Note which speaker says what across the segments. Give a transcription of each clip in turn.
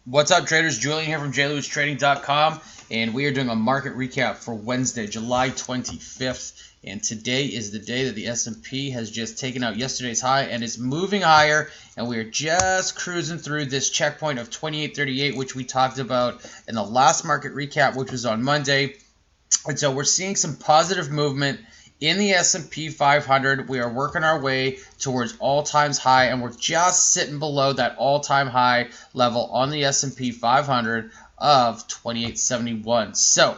Speaker 1: What's up, traders? Julian here from jlewisTrading.com, and we are doing a market recap for Wednesday, July 25th. And today is the day that the S&P has just taken out yesterday's high and is moving higher, and we are just cruising through this checkpoint of 2838, which we talked about in the last market recap, which was on Monday. And so we're seeing some positive movement in the S&P 500. We are working our way towards all-time high, and we're just sitting below that all-time high level on the S&P 500 of 2871. So,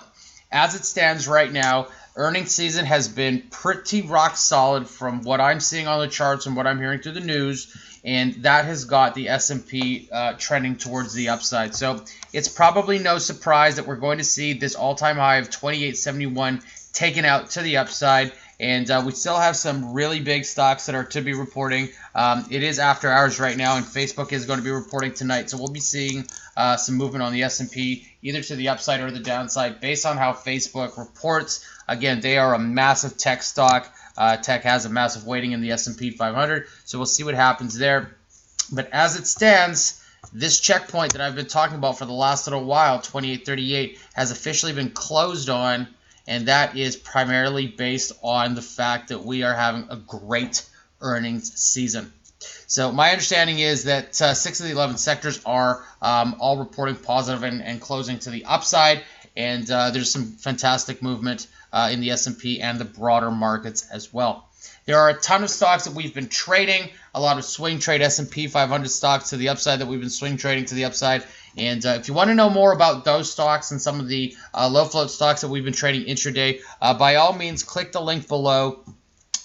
Speaker 1: as it stands right now, earnings season has been pretty rock solid from what I'm seeing on the charts and what I'm hearing through the news, and that has got the S&P trending towards the upside. So it's probably no surprise that we're going to see this all-time high of 2871 taken out to the upside. And we still have some really big stocks that are to be reporting. It is after hours right now, and Facebook is going to be reporting tonight. So we'll be seeing some movement on the S&P, either to the upside or the downside, based on how Facebook reports. Again, they are a massive tech stock. Tech has a massive weighting in the S&P 500, so we'll see what happens there. But as it stands, this checkpoint that I've been talking about for the last little while, 2838, has officially been closed on. And that is primarily based on the fact that we are having a great earnings season. So my understanding is that 6 of the 11 sectors are all reporting positive and closing to the upside. And there's some fantastic movement in the S&P and the broader markets as well. There are a ton of stocks that we've been trading, a lot of swing trade S&P 500 stocks to the upside that we've been swing trading to the upside. And if you want to know more about those stocks and some of the low float stocks that we've been trading intraday, by all means, click the link below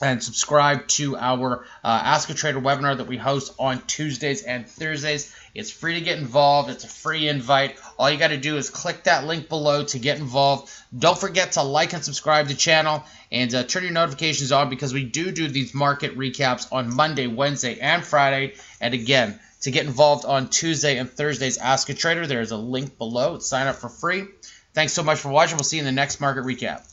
Speaker 1: and subscribe to our Ask a Trader webinar that we host on Tuesdays and Thursdays. It's free to get involved. It's a free invite. All you got to do is click that link below to get involved. Don't forget to like and subscribe to the channel and turn your notifications on, because we do these market recaps on Monday, Wednesday, and Friday. And again, to get involved on Tuesday and Thursdays Ask a Trader, there is a link below. Sign up for free. Thanks so much for watching. We'll see you in the next market recap.